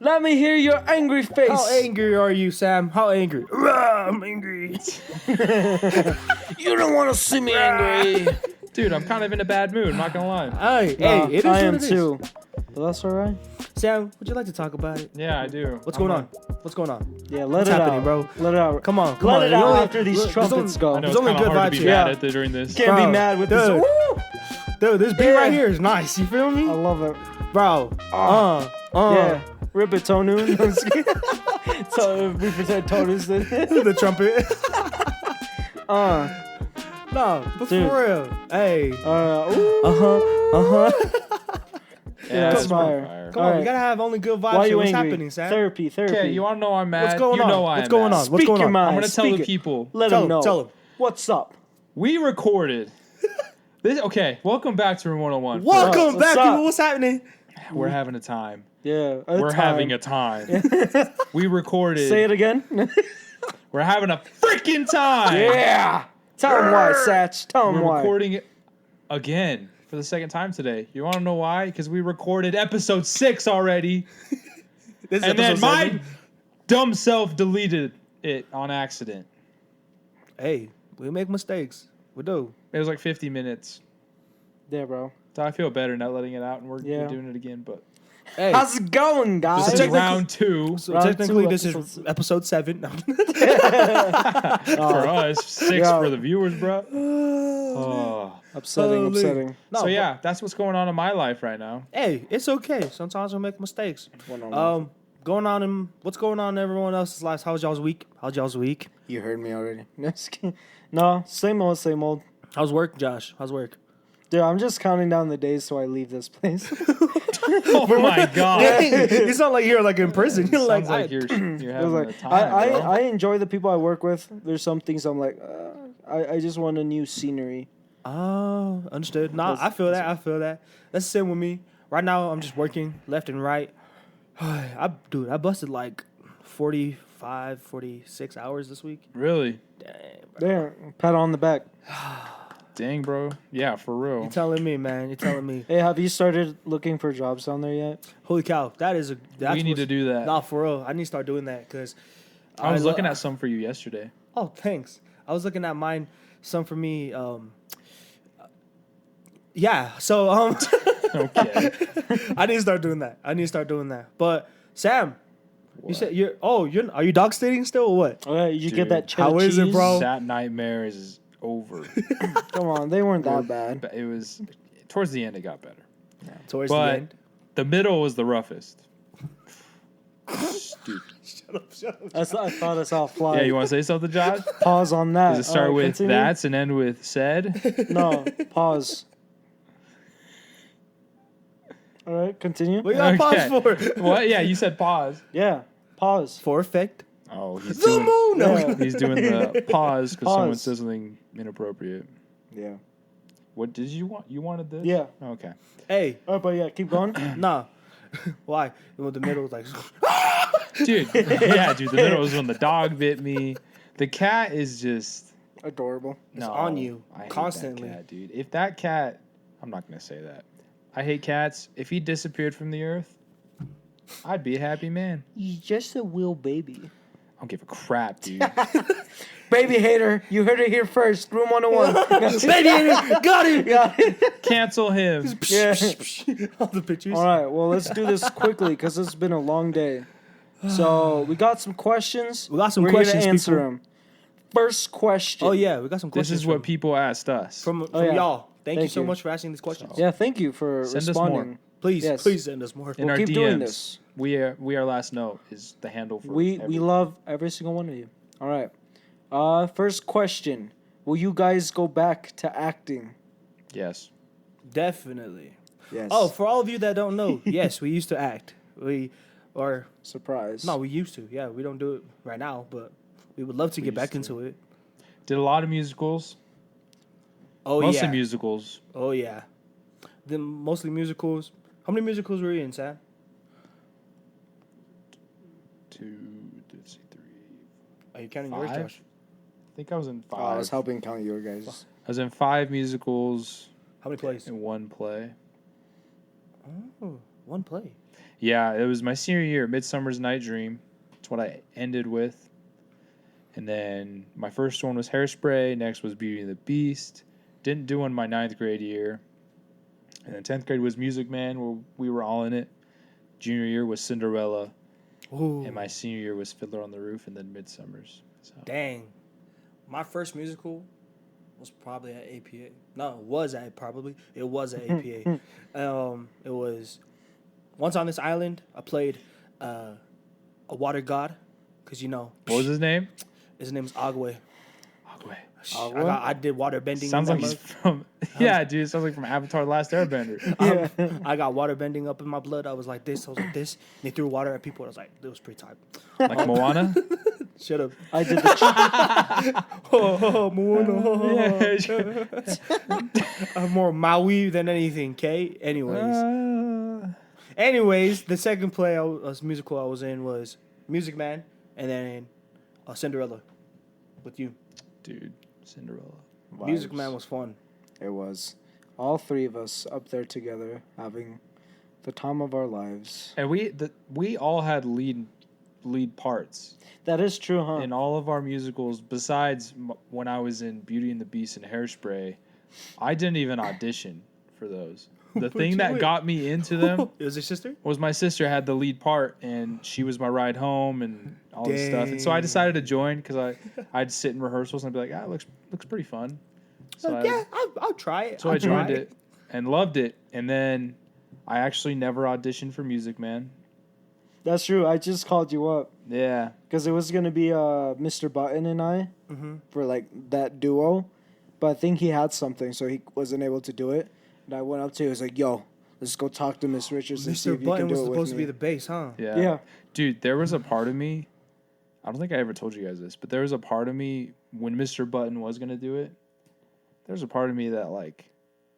Let me hear your angry face. How angry are you, Sam? How angry? I'm angry. You don't want to see me angry. Dude, I'm kind of in a bad mood, not gonna lie. Hey, it is I what am it is. too. But that's all right. Sam, would you like to talk about it? Yeah, I do. What's going on? What's going on? Yeah, let What's it happening, out, bro? Let it out. Come on. Let on. it out after these trumpets go. I know There's it's only kind of good hard to vibes be here. mad Yeah. at during this. Can't Bro, be mad with dude. this. Woo! Dude, this beat Yeah. right here is nice. You feel me? I love it. Bro. Yeah. Rip it, Tonu. I'm just kidding. So we pretend Tonu's The trumpet. No, but Dude. for real. Hey. Ooh. Yeah, that's it's fire. fire. Come All on, right. we gotta have only good vibes. Why are you What's angry? happening, Sam? Therapy. Okay, you want to know why I'm mad? What's going you on? know why What's I'm going mad. on? What's Speak going your on? mind. I'm going to tell Speak the it. people. Let Tell them him, know. tell him. What's up? We recorded. Okay, welcome back to Room 101. Welcome What's back, up? people. What's happening? We're having a time. Yeah. We're having a time. We recorded. Say it again. We're having a freaking time. Yeah. Tell him why, Satch. Tell him We're why. recording it again for the second time today. You want to know why? Because we recorded episode 6 already. This is And then episode my 7. dumb self deleted it on accident. Hey, we make mistakes. We do. It was like 50 minutes. Yeah, bro. So I feel better not letting it out, and we're Yeah. doing it again. But Hey. How's it going, guys? this is technically- round 2 So Round technically, 2, this is episode episode 7. No. for us, 6 Yeah. for the viewers, bro. Oh. Upsetting, Holy. upsetting. No, So yeah, that's what's going on in my life right now. Hey, it's okay. Sometimes we make mistakes. What's going on in everyone else's lives? How's y'all's week? You heard me already. No, same old, same old. How's work, Josh? How's work? Dude, I'm just counting down the days so I leave this place. Oh my god! You sound like you're like in prison. You're Sounds like, like you're I having was a like, time. bro. I enjoy the people I work with. There's some things I'm like, I just want a new scenery. oh, understood. Nah, I feel that. That's the same with me. Right now, I'm just working left and right. I busted like 45, 46 hours this week. Really? Dang, bro. There, pat on the back. Dang, bro. Yeah, for real. You're telling me, man. You're telling me. Hey, have you started looking for jobs down there yet? Holy cow, that's We need to do that. Nah, for real. I need to start doing that because I was looking at some for you yesterday. Oh, thanks. I was looking at mine. Some for me. Yeah. So Okay. I need to start doing that. But Sam, you said are you dog stating still or what? Oh, yeah, you Dude, get that cheddar how is it, cheese? bro? That nightmare is over. Come on, they weren't that bad. But it was towards the end. It got better. Towards the But end. the middle was the roughest. Stupid. I thought I saw a fly. Yeah, you want to say something, Josh? Pause on that. Does it start with continue? that's and end with said? No, pause. All right, continue. What you got Okay. pause for? What? Yeah, you said pause. Yeah, pause. For effect. Oh, he's The doing, moon. No. Yeah. he's doing the pause because someone Pause. says something inappropriate. Yeah. What did you want? You wanted this? Yeah. Okay. Hey, All right, but yeah, keep going. nah. Why? You want the middle like Dude, yeah, dude. The middle was when the dog bit me. The cat is just Adorable. It's on you I hate constantly. that cat, dude. If that cat, I'm not gonna say that. I hate cats. If he disappeared from the earth, I'd be a happy man. He's just a real baby. I don't give a crap, dude. Baby hater, you heard it here first. Room 101. Baby hater, got him. Got it. Cancel him. Yeah. All the pictures. All right, well, let's do this quickly because it's been a long day. So we got some questions. We got some We're questions, Here to answer people. them. First question. Oh yeah, we got some This questions. is what people asked us. from yeah. y'all. Thank you Thank so you. much for asking these questions. Yeah, thank you for Send us responding. more. Please, Yes. please send us more. In We'll our keep DMs, doing this. We are last note is the handle for We everything. love every single one of you. All right. First question. Will you guys go back to acting? Yes. Definitely. Yes. Oh, for all of you that don't know, yes, we used to act. We surprise. used to. Yeah, we don't do it right now, but we would love to get back into it. Did a lot of musicals. Oh Mostly yeah. musicals. Oh yeah. Then mostly musicals. How many musicals were you in, Sam? 2, let's see, 3. Are you counting yours, 5? Josh? I think I was in 5. I was helping count your guys. I was in 5 musicals How many plays? and 1 play. Oh, one play. Yeah, it was my senior year, Midsummer's Night Dream. That's what I ended with. And then my first one was Hairspray. Next was Beauty and the Beast. Didn't do one my 9th grade year. And then 10th grade was Music Man, where we were all in it. Junior year was Cinderella. Ooh, And my senior year was Fiddler on the Roof and then Midsummer's. So. dang. My first musical was probably at APA. No, it was at APA. It was Once on This Island. I played a water god, because What was his name? his name is Agwe. Agwe. I did water bending. Sounds in like that he's mug. from. Yeah, dude. Sounds like from Avatar: The Last Airbender. Yeah. I got water bending up in my blood. I was like this. I was like this. And they threw water at people. I was like, it was pretty tight. Like Moana. Shut up. I did the I'm more Maui than anything. Okay. Anyways, the second play musical I was in was Music Man, and then Cinderella with you. Dude, Cinderella. Music vibes. Man was fun. It was. All three of us up there together having the time of our lives. And we all had lead parts That is true, huh? in all of our musicals. Besides when I was in Beauty and the Beast and Hairspray, I didn't even audition for those. The thing that got me into them It was your sister? was my sister had the lead part, and she was my ride home and all this stuff. And so I decided to join because I'd sit in rehearsals and I'd be like, it looks pretty fun. So I'll try it. I joined it and loved it. And then I actually never auditioned for Music Man. That's true. I just called you up Yeah. because it was gonna be Mr. Button and I for like that duo, but I think he had something, so he wasn't able to do it. And I went up to him. I was like, "Yo, let's go talk to Miss Richards and see Mr. if you Button can do was it with supposed to me." be the bass, huh? Yeah. Dude, there was a part of me, I don't think I ever told you guys this, but there was a part of me when Mr. Button was going to do it. There was a part of me that, like,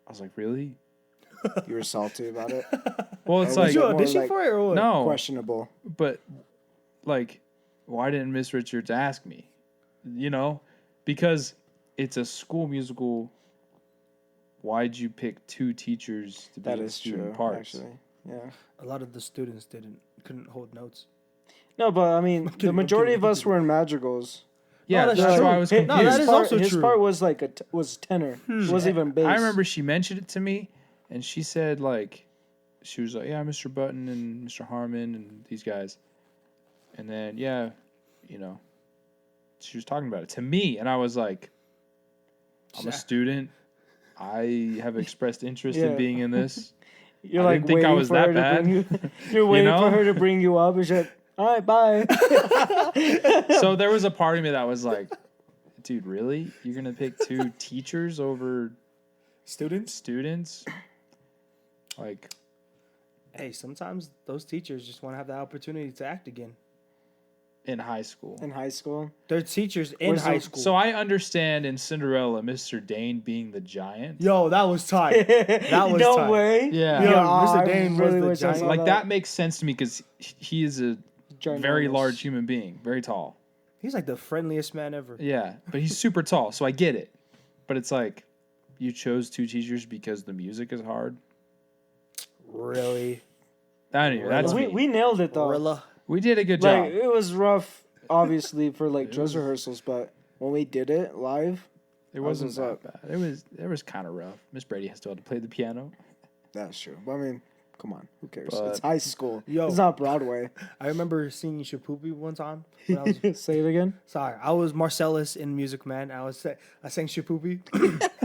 I was like, really? You were salty about it. Well, it's Or like, was Did you more audition like for it or what? no, questionable. but, like, why didn't Miss Richards ask me? You know? Because it's a school musical. Why'd you pick two teachers to be That the is student true, parts? actually. Yeah. A lot of the students couldn't hold notes. No, but I mean, kidding, the majority I'm of us were in madrigals. Yeah, No, that's that's true. why I was His, confused. No, that is also his true. part was like was tenor. It wasn't even bass. I remember she mentioned it to me, and she said, like, she was like, yeah, Mr. Button and Mr. Harmon and these guys. And then, yeah, you know, she was talking about it to me, and I was like, I'm a student. I have expressed interest in Yeah. being in this. You're I like didn't think I waiting was for that her to bad. bring you. You're waiting know? for her to bring you up, and she's like, "All right, bye." So there was a part of me that was like, dude, really? You're going to pick two teachers over students? Like, Hey, sometimes those teachers just want to have the opportunity to act again. in high school. In high school, They're teachers in high school. So I understand in Cinderella, Mr. Dane being the giant. Yo, that was tight. That was no tight. way. Yeah. Yo, Yeah, Mr. I Dane really was wish the I giant. saw Like that makes sense to me because he is a very Ginormous. large human being, very tall. He's like the friendliest man ever. Yeah, but he's super tall, so I get it. But it's like you chose two teachers because the music is hard. Really? Anyway, that's me. We nailed it though. Gorilla. We did a good Like job. it was rough, obviously for like dress rehearsals, but when we did it live, It wasn't was that up. bad. It was kind of rough. Miss Brady has still had to play the piano. that's true. But I mean, come on, who cares? But- It's high school. Yo. It's not Broadway. I remember singing Shapoopy one time. When I was, Say it again. sorry, I was Marcellus in Music Man. I sang Shapoopy.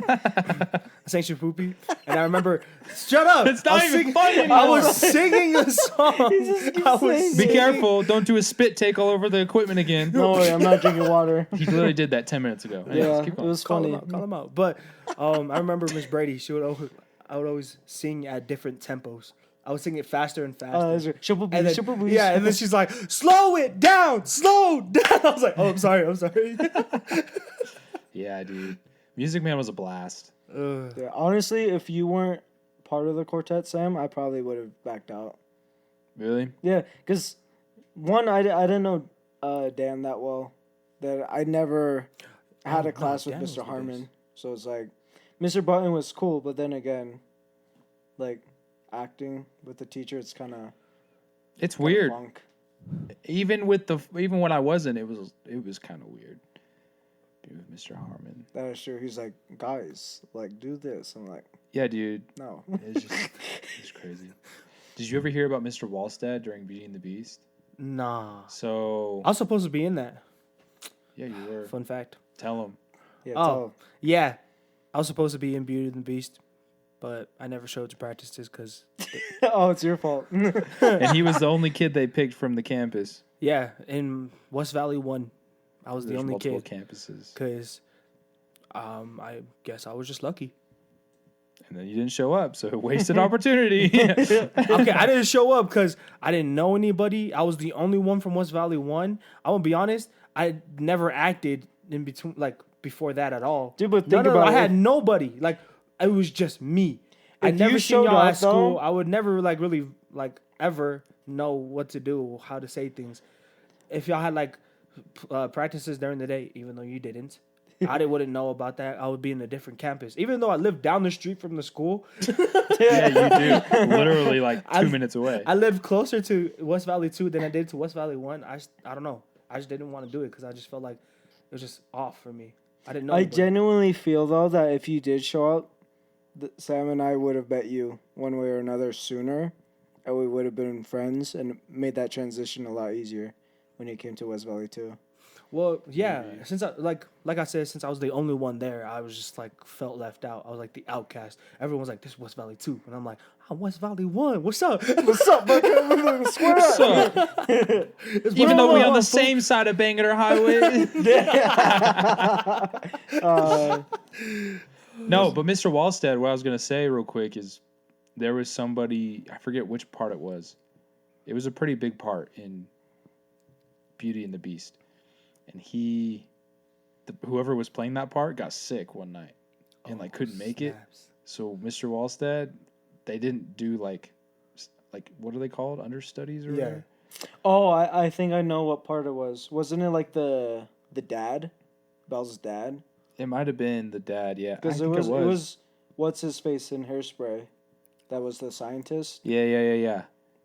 I sang Shapoopy, and I remember. Shut up! It's not I was even singing- funny I anymore. was singing the song. I was saying Be it. careful! Don't do a spit take all over the equipment again. No worry, I'm not drinking water. He literally did that 10 minutes ago. Anyways, Yeah, keep it going. was Call funny. him out. But I remember Miss Brady. I would always sing at different tempos. I would sing it faster and faster. That's right. Shaboobie, And then, shaboobie, yeah, and then she's like, slow it down, slow down. I was like, oh, I'm sorry. Yeah, dude. Music Man was a blast. Yeah, honestly, if you weren't part of the quartet, Sam, I probably would have backed out. Really? Yeah, because one, I didn't know Dan that well. That I never had a class with Dan was the Mr. Harmon. best. So it's like, Mr. Button was cool, but then again, like, acting with the teacher, it's kind of It's Got a weird. funk. Even when I wasn't, it was kind of weird. Being with Mr. Harmon. That is true. He's like, guys, like, do this. I'm like, Yeah, dude. no. It's crazy. Did you ever hear about Mr. Wallstad during Beauty and the Beast? Nah. So I was supposed to be in that. yeah, you were. Fun fact. Tell him. Yeah, Oh, yeah. I was supposed to be in Beauty and the Beast, but I never showed to practices because, oh, it's your fault. And he was the only kid they picked from the campus. yeah, in West Valley 1, I was There's the only multiple kid. campuses. Because I guess I was just lucky. And then you didn't show up, so wasted opportunity. Okay, I didn't show up because I didn't know anybody. I was the only one from West Valley 1. I'm going to be honest, I never acted in between, like, before that at all. Dude, but think about I it. had nobody. Like, it was just me. I If never you seen showed y'all up, at school. though- I would never, like, really, like, ever know what to do, how to say things. If y'all had, like, practices during the day, even though you didn't, I wouldn't know about that. I would be in a different campus. Even though I lived down the street from the school, Yeah, you do. Literally like 2 minutes away. I lived closer to West Valley 2 than I did to West Valley 1. I don't know. I just didn't want to do it because I just felt like it was just off for me. I didn't know. I anybody. genuinely feel, though, that if you did show up, Sam and I would have met you one way or another sooner, and we would have been friends and made that transition a lot easier when you came to West Valley, too. Well, yeah. Since I like I said, since I was the only one there, I was just like felt left out. I was like the outcast. Everyone's like, "This is West Valley 2," and I'm like, "I'm West Valley 1. What's up? What's up, bud? Square up. Even though we on the same side of Bangor Highway. No, but Mr. Wallstead, what I was going to say real quick is there was somebody, I forget which part it was. It was a pretty big part in Beauty and the Beast. And whoever was playing that part got sick one night and like couldn't make it. So Mr. Wallstead, they didn't do like what are they called? Understudies or whatever? Oh, I think I know what part it was. Wasn't it like the dad? Belle's dad? It might have been the dad, yeah. Because it was what's his face in Hairspray? That was the scientist? Yeah.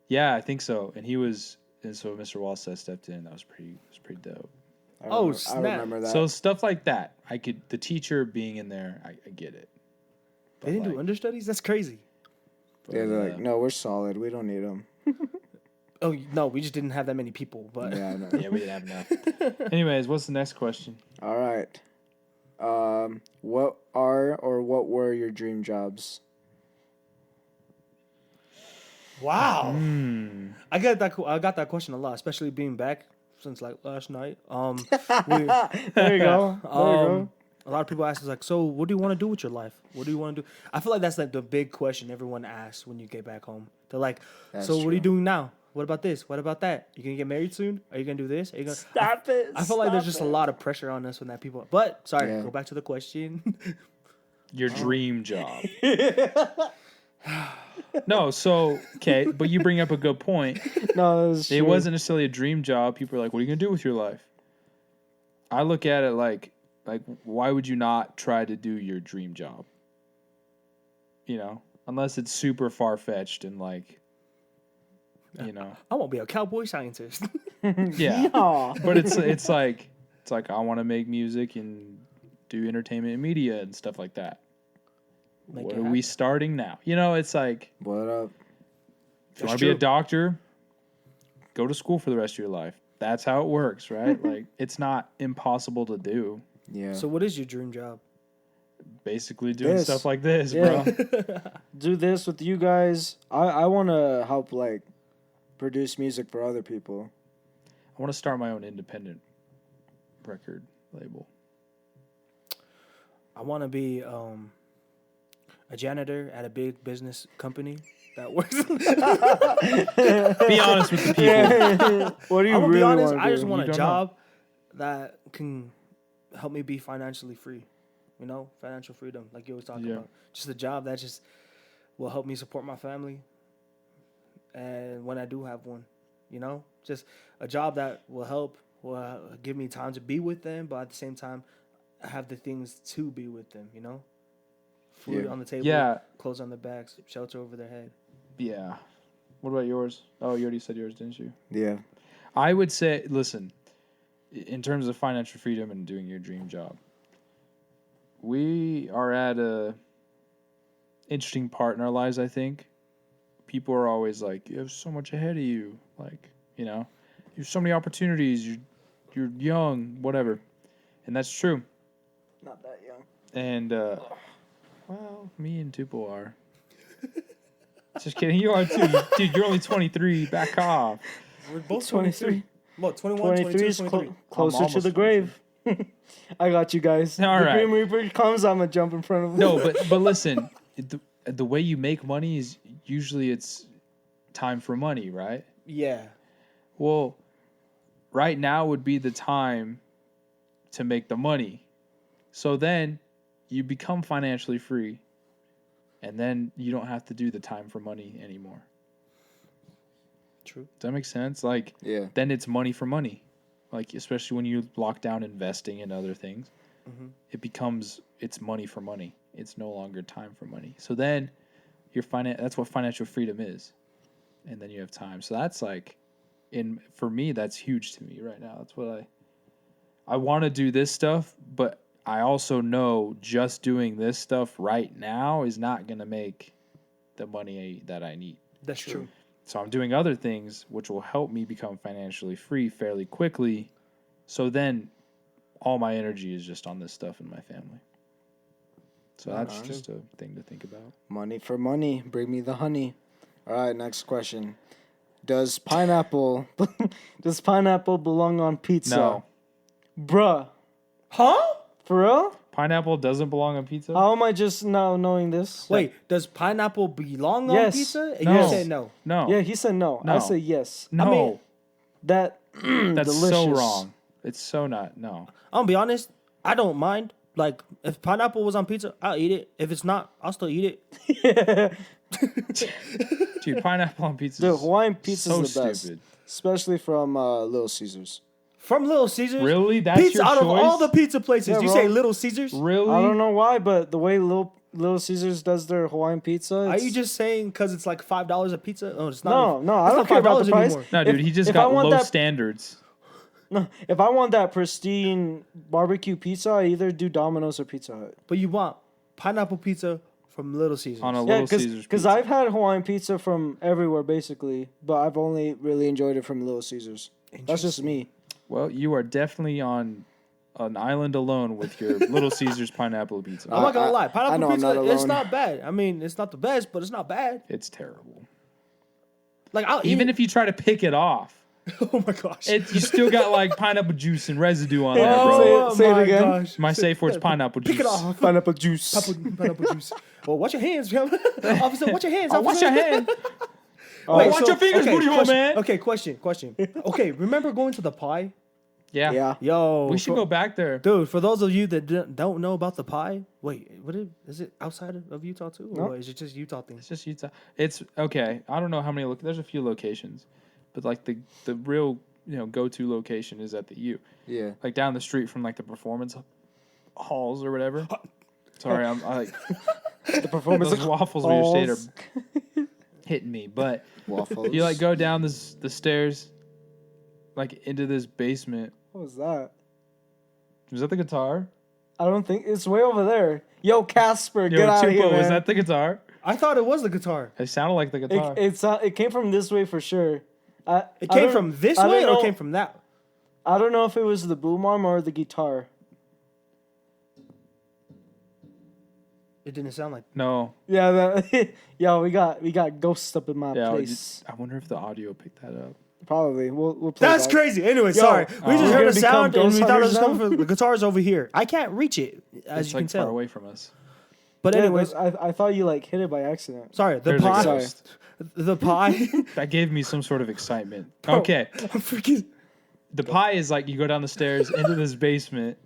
Yeah, I think so. And so Mr. Wallstead stepped in. That was pretty dope. Snap. I remember that. So stuff like that, the teacher being in there, I get it. But They didn't do understudies? That's crazy. Yeah, they're like, no, we're solid. We don't need them. Oh no, we just didn't have that many people. But Yeah, I know. Yeah, we didn't have enough. Anyways, what's the next question? All right. What were your dream jobs? wow, I got that question a lot, especially being back since like last night. There you go. A lot of people ask us like, so what do you want to do with your life? What do you want to do? I feel like that's like the big question everyone asks when you get back home. They're like, That's so what are true. you doing now? What about this? What about that? You gonna get married soon? Are you gonna do this? Are you gonna Stop it. I feel like there's just a lot of pressure on us when that people. But sorry, Yeah. go back to the question. Your dream job. No, so okay, but you bring up a good point. No, it It wasn't necessarily a dream job. People are like, "What are you gonna do with your life?" I look at it like, why would you not try to do your dream job? You know, unless it's super far fetched and like, you know, I won't be a cowboy scientist. yeah. Aw. But it's like I want to make music and do entertainment and media and stuff like that. Make What it are we happen. starting now? You know, it's like What up? if you want to be a doctor, go to school for the rest of your life. That's how it works, right? Like it's not impossible to do. Yeah. So what is your dream job? Basically doing This. stuff like this, Yeah. bro. Do this with you guys. I want to help like produce music for other people. I want to start my own independent record label. I want to be a janitor at a big business company that works. Be honest with the people. What do you I'm gonna really be honest. want to I do? just want You a don't job that can help me be financially free. You know, financial freedom, like you always talk Yeah. about. Just a job that just will help me support my family. And when I do have one, you know, just a job that will give me time to be with them, but at the same time, I have the things to be with them. You know, food Yeah. on the table, Yeah. clothes on their backs, shelter over their head. Yeah. What about yours? Oh, you already said yours, didn't you? Yeah. I would say, listen, in terms of financial freedom and doing your dream job, we are at a interesting part in our lives, I think. People are always like, you have so much ahead of you. Like, you know, you have so many opportunities. You're young, whatever. And that's true. Not that young. And, well, me and Tupo are. Just kidding. You are too. Dude, you're only 23. Back off. We're both 23. What, 21, 23 22, is 23? closer to the grave. I got you guys. All the right. Grim Reaper comes, I'm going to jump in front of him. No, but listen, the way you make money is usually it's time for money, right? Yeah. Well, right now would be the time to make the money. So then you become financially free, and then you don't have to do the time for money anymore. True. Does that make sense? Like, Yeah. then it's money for money. Like, especially when you lock down investing in other things, it's money for money. It's no longer time for money. So then that's what financial freedom is. And then you have time. So that's like, for me, that's huge to me right now. That's what I want to do this stuff, but I also know just doing this stuff right now is not going to make the money that I need. That's true. So I'm doing other things which will help me become financially free fairly quickly. So then all my energy is just on this stuff in my family. So that's just a thing to think about. Money for money. Bring me the honey. All right, next question. Does pineapple belong on pizza? No. Bruh. Huh? For real? Pineapple doesn't belong on pizza? How am I just now knowing this? Wait, does pineapple belong on Yes. pizza? And No. you said no. No. Yeah, he said no. I No. said yes. No. I mean, That That's delicious. so wrong. It's so not. No. I'm gonna be honest. I don't mind. Like, if pineapple was on pizza, I'll eat it. If it's not, I'll still eat it. Dude, pineapple on pizza Dude, is Hawaiian pizza's so the best. stupid. Especially from Little Caesars. From Little Caesars? Really? That's pizza your out of all choice? the pizza places. Yeah, you bro. say Little Caesars? Really? I don't know why, but the way Little Caesars does their Hawaiian pizza. Are it's- you just saying because it's like $5 a pizza? Oh, it's not. No, I it's don't not care about $5 the price. anymore. No, dude, he just if I got want low that- standards. No, if I want that pristine barbecue pizza, I either do Domino's or Pizza Hut. But you want pineapple pizza from Little Caesars. On a Yeah, Little Caesars because pizza. I've had Hawaiian pizza from everywhere basically, but I've only really enjoyed it from Little Caesars. That's just me. Well, you are definitely on an island alone with your Little Caesars pineapple pizza. I'm not gonna lie, I pineapple know I'm pizza, not it's alone. not bad. I mean, it's not the best, but it's not bad. It's terrible. Like, I'll Even eat if you try to pick it off, oh my gosh. you still got like pineapple juice and residue on there, oh bro. Say it my again. gosh. My safe word's pineapple juice. Pick it off. Pineapple juice. Pineapple juice. Well, watch your hands, fam. Officer, watch your hands. Oh, wash officer. your hand. Wait, watch your fingers, booty hole, question, man. Okay, question. Okay, remember going to the pie? Yeah. Yeah. Yo. We should go back there. Dude, for those of you that don't know about the pie, wait, is it outside of Utah too? Or No. is it just Utah thing? It's just Utah. It's okay. I don't know how many. There's a few locations, but like the real go-to location is at the U. Yeah. Like down the street from like the performance halls or whatever. Sorry, I like The performance those waffles we just ate halls. are hitting me. But Waffles. you like go down the stairs, like into this basement. What was that? Was that the guitar? I don't think it's way over there. Yo, Casper, Yo, get out of Chupo, here, man. was that the guitar? I thought it was the guitar. It sounded like the guitar. It came from this way for sure. It came from this I don't way or know- it came from that? I don't know if it was the boom arm or the guitar. It didn't sound like. No. Yeah, we got ghosts up in my Yeah, place. I wonder if the audio picked that up. Probably. We'll play That's that. crazy. Anyway, Yo, sorry. We just we're heard gonna a sound become and we ghost thought it was hunters coming now? from the guitar's over here. I can't reach it, as It's you like can tell. far away from us. But Yeah, anyways, I thought you like hit it by accident. sorry. The There's a pie. ghost. The pie. That gave me some sort of excitement. Okay. I'm freaking. The pie is like you go down the stairs into this basement.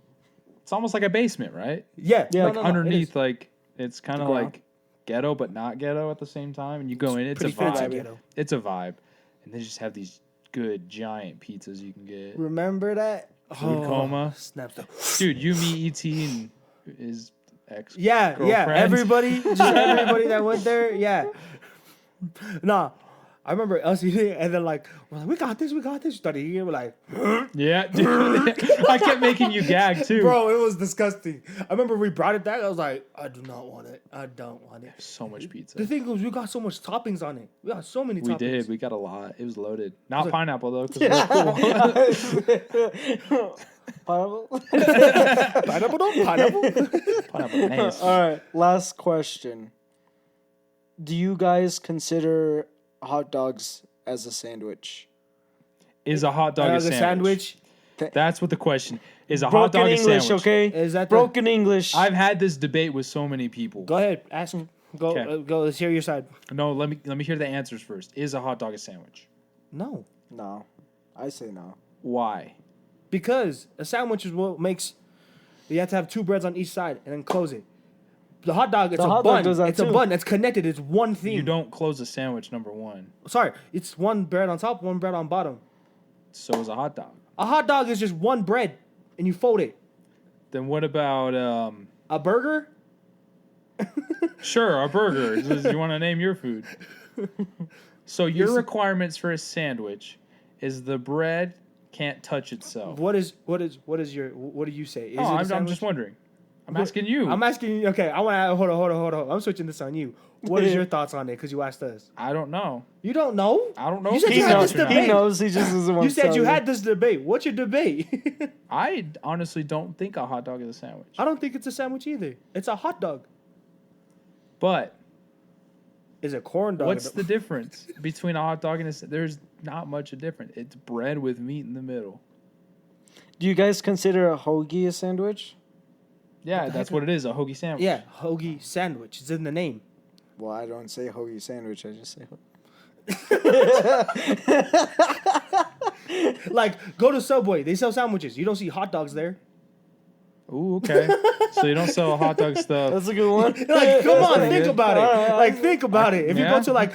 It's almost like a basement, right? Yeah. Yeah, no, Like no, no, it underneath, is. like it's kind of ground. like ghetto, but not ghetto at the same time. And you go in, it's a Pretty fancy vibe. ghetto. It's a vibe. And they just have these good giant pizzas you can get. Remember that? Food coma. Snaps. Dude, you, me, E.T., and his ex. Yeah. girlfriend. Everybody, just everybody that went there. Yeah. Nah, I remember us eating it, and then like we're like, we got this. Started eating it, we're like, Yeah, dude. I kept making you gag too. bro, it was disgusting. I remember we brought it back. I was like, I do not want it. I don't want it. So much pizza. The thing was, we got so much toppings on it. We got so many We toppings. did. We got a lot. It was loaded. Not like- pineapple though, because we're cool. Pineapple? Pineapple, no pineapple. Pineapple, nasty. All right, last question. Do you guys consider hot dogs as a sandwich? Is a hot dog a sandwich? That's what the question is. A hot Broken dog a English, sandwich? okay? Is that Broken English? I've had this debate with so many people. Go ahead, ask. Go, Okay. go. Let's hear your side. No, let me hear the answers first. Is a hot dog a sandwich? No, No, I say no. Why? because a sandwich is what makes. You have to have two breads on each side and then close it. The hot dog, it's The a hot dog bun. does that It's a too. bun. It's connected. It's one thing. You don't close a sandwich. Number one. Sorry, it's one bread on top, one bread on bottom. So is a hot dog. A hot dog is just one bread, and you fold it. Then what about A burger? Sure, a burger. You want to name your food? So your requirements for a sandwich is the bread can't touch itself. What do you say? Is Oh, it a I'm sandwich? just wondering. I'm asking you. I'm asking you. Okay, I want to hold on. I'm switching this on you. What is your thoughts on it? Because you asked us. I don't know. You don't know? I don't know. You if said it's you a had sandwich this or not. debate. He knows. He just doesn't want You to said tell you had this debate. What's your debate? I honestly don't think a hot dog is a sandwich. I don't think it's a sandwich either. It's a hot dog. But It's a corn dog. what's the difference between a hot dog and there's not much of a difference. It's bread with meat in the middle. Do you guys consider a hoagie a sandwich? Yeah, that's what it is, a hoagie sandwich. Yeah, hoagie sandwich. It's in the name. Well, I don't say hoagie sandwich. I just say Like, go to Subway. They sell sandwiches. You don't see hot dogs there. Ooh, okay. So you don't sell hot dog stuff. that's a good one. Like, come on, pretty think good. about it. Like, think about it. If you Yeah. go to like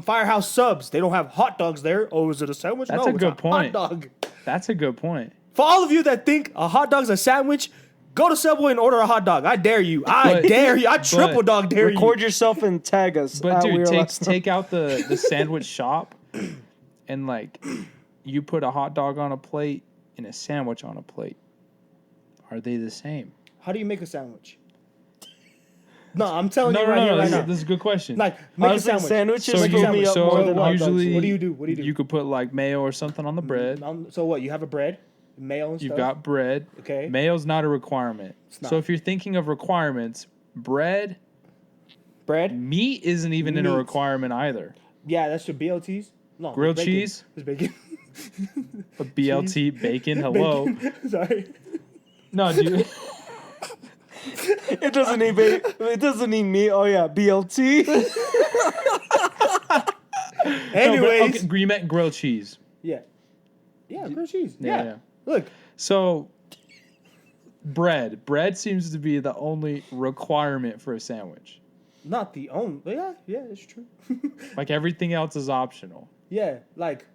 Firehouse Subs, they don't have hot dogs there. Oh, is it a sandwich? That's no, a it's good point. Hot dog. That's a good point. For all of you that think a hot dog's a sandwich, go to Subway and order a hot dog. I dare you. I dare you. I triple dog dare Record you. yourself and tag us. But dude, We're Allowed- take out the sandwich shop and like you put a hot dog on a plate and a sandwich on a plate. Are they the same? How do you make a sandwich? No, I'm telling No, you right here, right this, now. is, this is a good question. Like, make a Honestly, sandwich. sandwiches So fill me up more than hot dogs. usually, What do you do? What do you do? You could put like mayo or something on the bread. So what? You have a bread, mayo and You've stuff. got bread. Okay. Mayo's not a requirement. not. So if you're thinking of requirements, bread, bread. meat isn't even in a Meat. requirement either. Yeah, that's your BLTs. No, Grilled it's bacon. cheese? It's bacon. A BLT, bacon, hello. Bacon. Sorry. No, dude. It doesn't need it doesn't need meat. Oh yeah, BLT. Anyways. Okay, you meant grilled cheese. Yeah. Yeah, grilled cheese. Yeah, Yeah. yeah. Look. So, bread. Bread seems to be the only requirement for a sandwich. Not the only. Yeah, it's true. Like everything else is optional. Yeah, like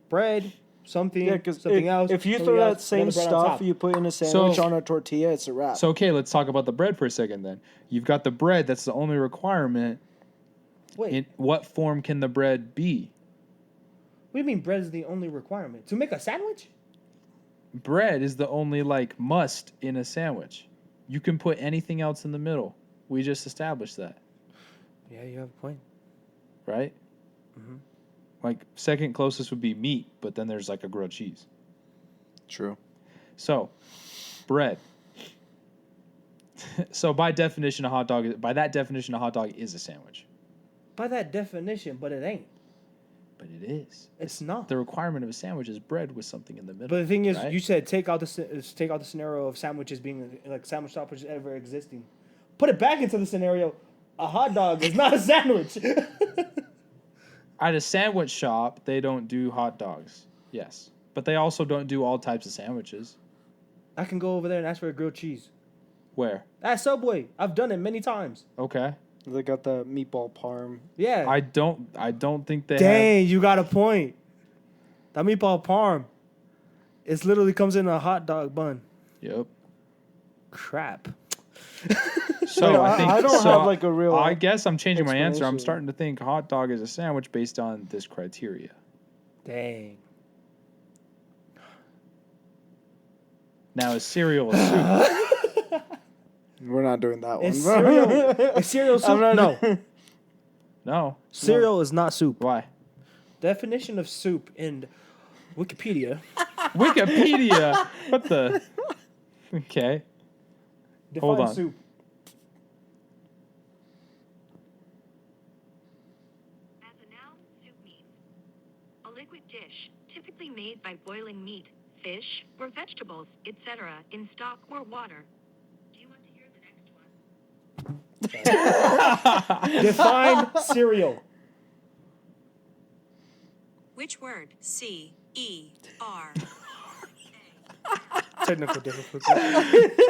bread, something, Yeah, because something else. if you something throw that else, same another bread on stuff top. you put in a sandwich So- on a tortilla, it's a wrap. So, okay, let's talk about the bread for a second then. You've got the bread, that's the only requirement. Wait, In what form can the bread be? what do you mean bread is the only requirement? To make a sandwich? Bread is the only, like, must in a sandwich. You can put anything else in the middle. We just established that, Yeah, you have a point. right? Mhm. Like, second closest would be meat, but then there's, like, a grilled cheese. True. So, bread. So, by that definition, a hot dog is a sandwich. By that definition, but it ain't. But it is. It's not. The requirement of a sandwich is bread with something in the middle. But the thing is, right? you said take out the scenario of sandwiches being like sandwich shoppers ever existing. Put it back into the scenario. A hot dog is not a sandwich. At a sandwich shop, they don't do hot dogs. Yes. But they also don't do all types of sandwiches. I can go over there and ask for a grilled cheese. Where? At Subway. I've done it many times. Okay. They got the meatball parm. Yeah. I don't think they have. Dang, you got a point. That meatball parm. It literally comes in a hot dog bun. Yep. Crap. So I think I don't so have like a real. I guess I'm changing my answer. I'm explanation. starting to think hot dog is a sandwich based on this criteria. Dang. Now is cereal a soup? We're not doing that one. Is bro. cereal, is cereal soup? I'm not- No. No. Cereal is not soup. Why? Definition of soup in Wikipedia. Wikipedia. What the? Okay. Define Hold on. soup. As a noun, soup means a liquid dish, typically made by boiling meat, fish, or vegetables, etc., in stock or water. Do you want to hear the next one? Define cereal. Which word? C-E-R. Technical difficulty.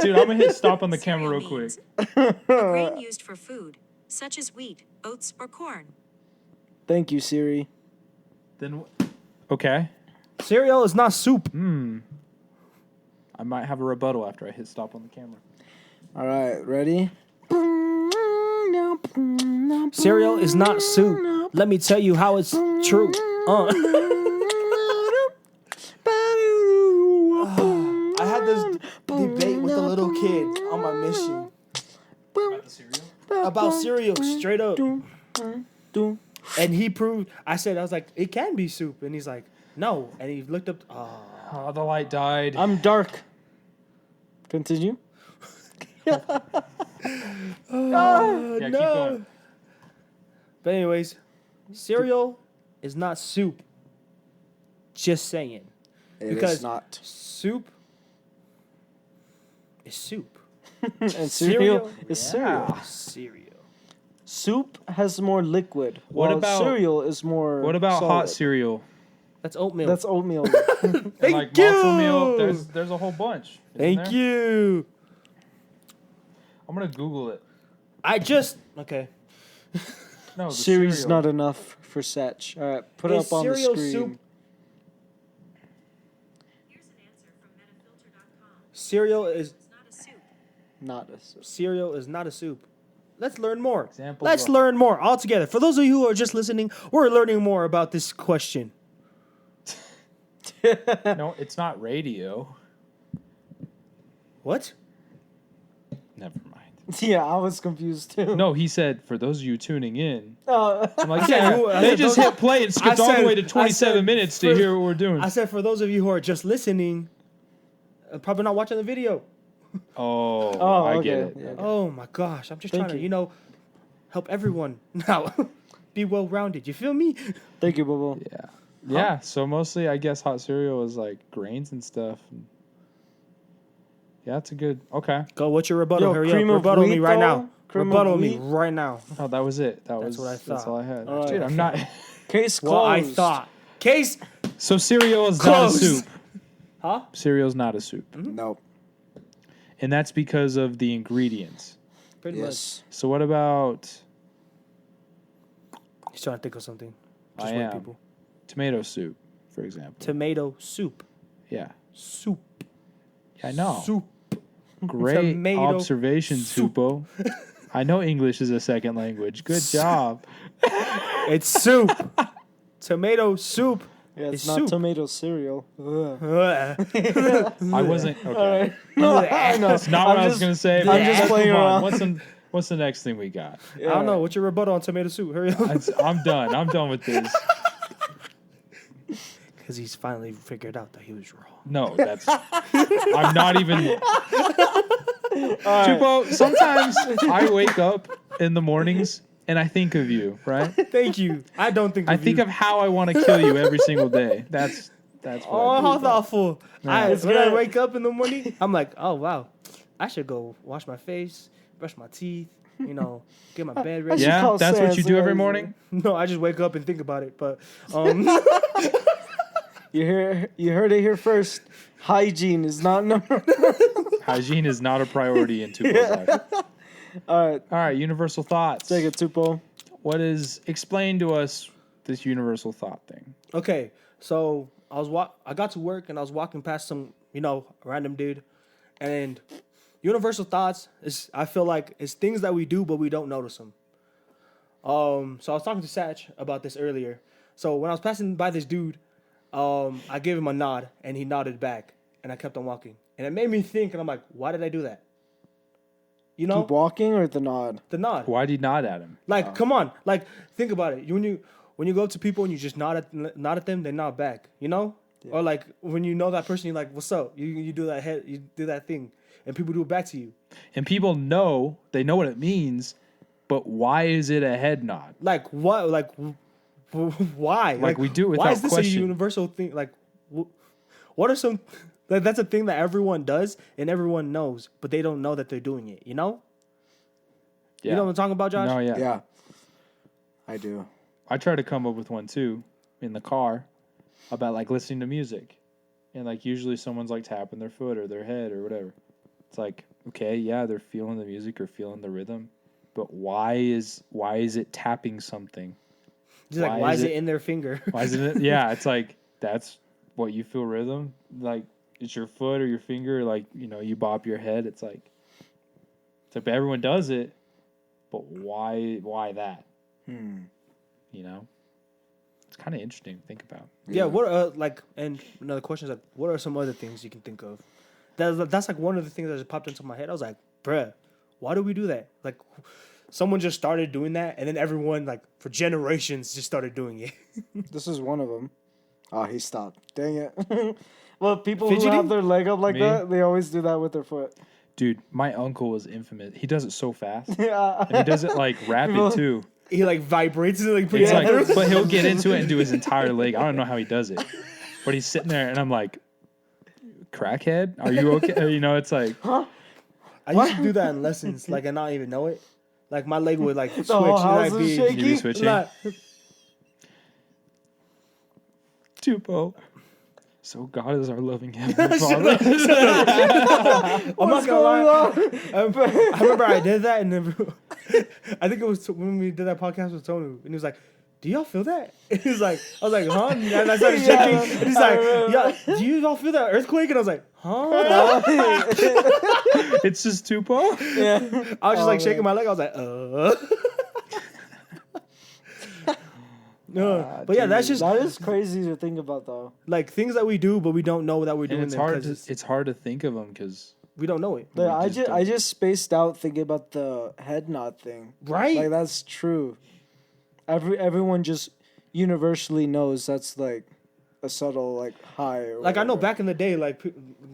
Dude, I'm gonna hit stop on the camera real Cereal quick. means a grain used for food, such as wheat, oats, or corn. Thank you, Siri. Then okay. Cereal is not soup. I might have a rebuttal after I hit stop on the camera. All right, ready? Cereal is not soup. Let me tell you how it's true. I had this debate with a little kid on my mission About the cereal? about cereal, straight up. And he proved. I was like, it can be soup, and he's like, no. And he looked up. Oh, the light died. I'm dark. Continue. Yeah, keep going. But anyways, cereal is not soup. Just saying. It Because- is not. Soup is soup. And cereal? cereal is cereal. Yeah. Cereal. Soup has more liquid. What while about- cereal is more. What about hot solid. cereal? That's oatmeal. That's oatmeal. And Thank like you. matzo meal, there's a whole bunch. Thank you. I'm gonna Google it. Okay. No, the Siri's cereal. not enough for Setch. All right, put it Is up on the cereal screen. soup? Here's an answer from metafilter.com. Cereal is It's not a soup. Not a soup. cereal is not a soup. Let's learn more. Examples Let's of- learn more all together. For those of you who are just listening, we're learning more about this question. No, it's not radio. What? Never mind. Yeah, I was confused too. No, he said, for those of you tuning in. Oh. I'm like, said yeah, who- I they said just those- hit play and skipped I all the said- way to I 27 said minutes to for- hear what we're doing. I said for those of you who are just listening, probably not watching the video. Oh, I get it. Yeah. Oh my gosh, I'm just Thank trying to, you. help everyone now be well rounded. You feel me? Thank you, Bobo. Yeah. Yeah, so mostly I guess hot cereal is like grains and stuff. Yeah, that's a good. Okay. Go, what's your rebuttal? Yo, Hurry cream up. of Rebuttal wheat, me right though? now. Cream of Rebuttal me wheat? right now. Oh, that was it. That's what I That's thought. all I had. All right. Dude, I'm not. Case closed. Well, I thought. Case. So cereal is not a Close. soup. Huh? Cereal's not a soup, Nope. and that's because of the ingredients. Pretty Yes. So what about much. He's trying to think of something. I Just wait, am. people. tomato soup, for example? Tomato soup. Yeah, Soup. I know. Soup. Great Tomato observation, soup. Supo. I know English is a second language. Good job. It's soup. Tomato soup. Yeah, it's It's not soup. tomato cereal. Ugh. I wasn't okay. No, I know. That's not what I was just- gonna say. I'm but just let's playing move on. around. What's the next thing we got? I don't know. What's your rebuttal on tomato soup? Hurry up. I'm done. I'm done with this. Because he's finally figured out that he was wrong. No, that's. I'm not even. Chupo, sometimes I wake up in the mornings and I think of you, right? Thank you. I don't think I of think you. of how I want to kill you every single day. That's what Oh, I do. how thoughtful. It's When I good. wake up in the morning, I'm like, oh, wow. I should go wash my face, brush my teeth, get my bed ready. should Yeah, call that's what you do every Sans- morning. No, I just wake up and think about it. But You heard it here first. Hygiene is not number. Hygiene is not a priority in Tupo's life. All right, All right, universal thoughts. take it, Tupo. Explain to us this universal thought thing. okay, so I got to work and I was walking past some, random dude, and universal thoughts is, I feel like, it's things that we do but we don't notice them. So I was talking to Satch about this earlier. So when I was passing by this dude, I gave him a nod and he nodded back, and I kept on walking, and it made me think, and I'm like, why did I do that? You know, Keep walking or the nod? the nod. Why'd he nod at him? Like, come on, like think about it. When you go up to people and you just nod at them, they nod back. You know, or like when you know that person, you're like, what's up? You do that head, you do that thing, and people do it back to you. And people know, they know what it means, but why is it a head nod? Like what? Like why? Like, we do it why without is this question. a universal thing? Like, what are some? Like, that's a thing that everyone does and everyone knows, but they don't know that they're doing it. You know? Yeah. You know what I'm talking about, Josh? No, yeah. Yeah. I do. I try to come up with one too in the car about like listening to music. And like usually someone's like tapping their foot or their head or whatever. It's like, okay, yeah, they're feeling the music or feeling the rhythm, but why is it tapping something? Just like, why is it in their finger? Why isn't it? Yeah, it's like that's what you feel rhythm. Like it's your foot or your finger, or like, you know, you bop your head. It's like but everyone does it, but why that? You know, it's kind of interesting to think about. Yeah. What and another question is like, what are some other things you can think of? That's like one of the things that just popped into my head. I was like, bruh, why do we do that? Like, someone just started doing that, and then everyone, like, for generations just started doing it. This is one of them. Oh, he stopped. Dang it. Well, people Fidgeting? who have their leg up like Me? that, they always do that with their foot. Dude, my uncle was infamous. He does it so fast. Yeah. And he does it like rapid too. He like vibrates and like puts It's it like, through. but he'll get into it and do his entire leg. I don't know how he does it. But he's sitting there and I'm like, crackhead? Are you okay? You know, it's like, I used to do that in lessons, like, and not even know it. Like, my leg would like switch. The whole and house I'd is be shaking. you be switching. like, Tupo. So God is our loving Heavenly Father. I'm not gonna lie. I remember I did that, and then I think it was when we did that podcast with Tonu, and he was like, "Do y'all feel that?" And he was like, "I was like, huh?" And I started shaking. And he's like, "Yeah, do you all feel that earthquake?" And I was like, "Huh?" It's just Tupo. Yeah. I was just like shaking my leg. I was like, No, but yeah, that's just That is crazy to think about, though. like things that we do, but we don't know that we're doing And it's them hard. because It's hard to think of them because we don't know it. Like, We just I just spaced out thinking about the head nod thing. Right? Like, that's true. Everyone just universally knows that's like a subtle like high. Or Like, I know whatever. back in the day, like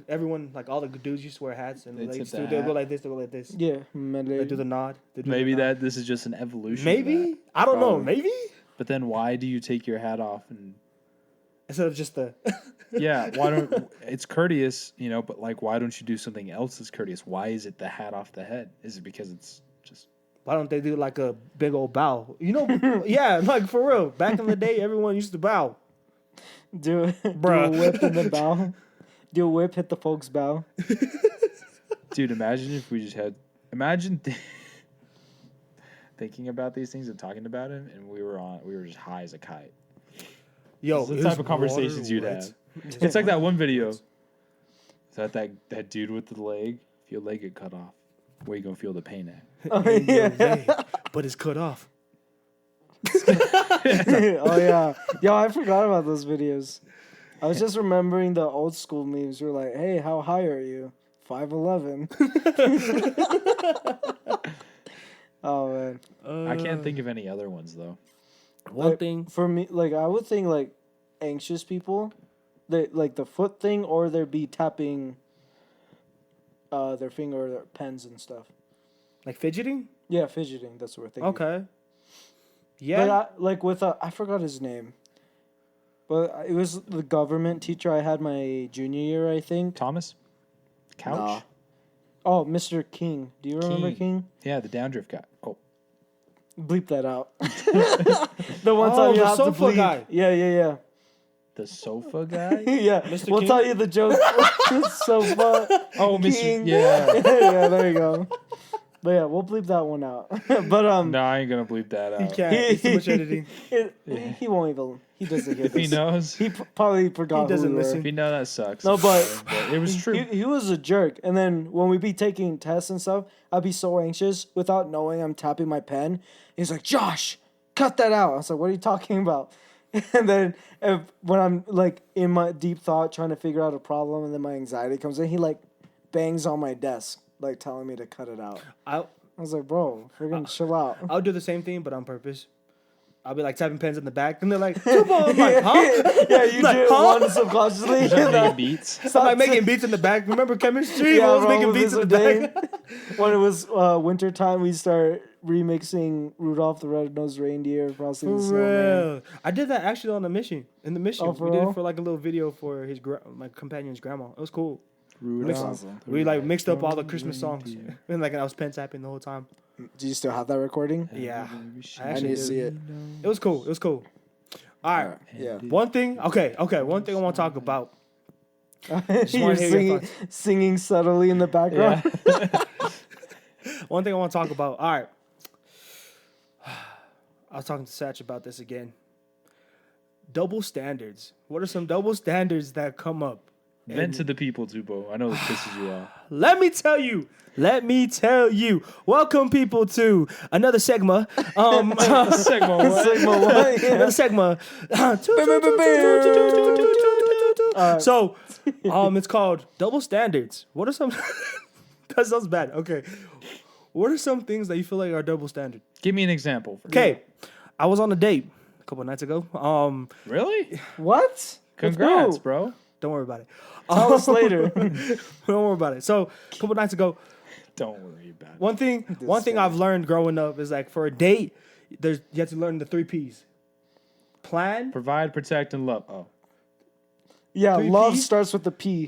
everyone, like all the dudes used to wear hats, and They they tip used the to they hat. go like this, they go like this. Yeah, They do the nod. They do maybe the nod. that this is just an evolution. of Maybe that. I don't know. Probably. Maybe But then why do you take your hat off and instead of just the yeah, why don't it's courteous, you know, but like why don't you do something else that's courteous? Why is it the hat off the head? Is it because it's just why don't they do like a big old bow? You know, yeah, like for real. Back in the day, everyone used to bow. do Bruh. a whip in the bow. Do a whip, hit the folks bow. dude, imagine if we just had thinking about these things and talking about it and we were just high as a kite. Yo, This is the is type of conversations water you'd wet? have. It's like that one video. Is that dude with the leg? If your leg get cut off, where you gonna feel the pain at? Oh, Hey, yeah. but it's cut off. Oh yeah. Yo, I forgot about those videos. I was just remembering the old school memes. We're like, hey, how high are you? 5'11". Oh man. I can't think of any other ones though. One Like, thing. for me, like I would think like anxious people, they like the foot thing, or they'd be tapping their finger or their pens and stuff. Like fidgeting? Yeah, fidgeting. That's what we're thinking. Okay. Yeah. But like with I forgot his name, but it was the government teacher I had my junior year, I think. Thomas? Couch? Nah. Oh, Mr. King. Do you remember King? Yeah, the downdrift guy. Oh. Bleep that out. The one Oh, time you the have to sofa bleep. guy. Yeah. The sofa guy? Yeah. Mr. We'll King? tell you the joke. Sofa. Oh, Mr. King. Yeah. Yeah, there you go. But yeah, we'll bleep that one out. But No, I ain't gonna bleep that He out. can't. It's too much editing. He won't even. He doesn't hear If he this. knows, He probably forgot. He doesn't who we were. listen. if you know, that sucks. No, I'm but- sorry, it was true. He was a jerk. And then when we be taking tests and stuff, I'd be so anxious without knowing I'm tapping my pen. He's like, Josh, cut that out. I was like, what are you talking about? And then when I'm like in my deep thought trying to figure out a problem and then my anxiety comes in, he like bangs on my desk, like telling me to cut it out. I was like, bro, freaking chill out. I'll do the same thing, but on purpose. I'll be like tapping pens in the back, and they're like, "Football." I'm like, huh? Yeah, you Like, do it huh? once subconsciously. Start making beats. I'm like making beats in the back. Remember chemistry? Yeah, I was bro, making with beats in the Mr. back. When it was winter time, we start remixing Rudolph the Red-Nosed Reindeer, Frosty For the Snowman. real. I did that actually on the mission. In the mission, Oh, for we did real? it for like a little video for his my companion's grandma. It was cool. Rudolph. We like mixed up all the Christmas songs, and like I was pen tapping the whole time. Do you still have that recording? Yeah, I I actually need to did. see it. It was cool. It was cool. All right. Yeah. One thing. Okay. One thing I want to talk about. You're wanna hear your singing subtly in the background. One thing I want to talk about. All right. I was talking to Satch about this again. Double standards. What are some double standards that come up? Vent to the people, Tubo. I know this pisses you off. Let me tell you. Welcome, people, to another Segma. Sigma, what? Sigma 1. Yeah. Another Segma. So, it's called Double Standards. What are some... That sounds bad. Okay. What are some things that you feel like are double standard? Give me an example. Okay. I was on a date a couple of nights ago. Really? What? Congrats, who? bro. Don't worry about it. Tell us later. Don't worry about it. So, a couple of nights ago, Don't worry about it. one thing I've learned growing up is like for a date, you have to learn the 3 P's. Plan. Provide, protect, and love. Oh, Yeah, 3 love Ps? starts with the P.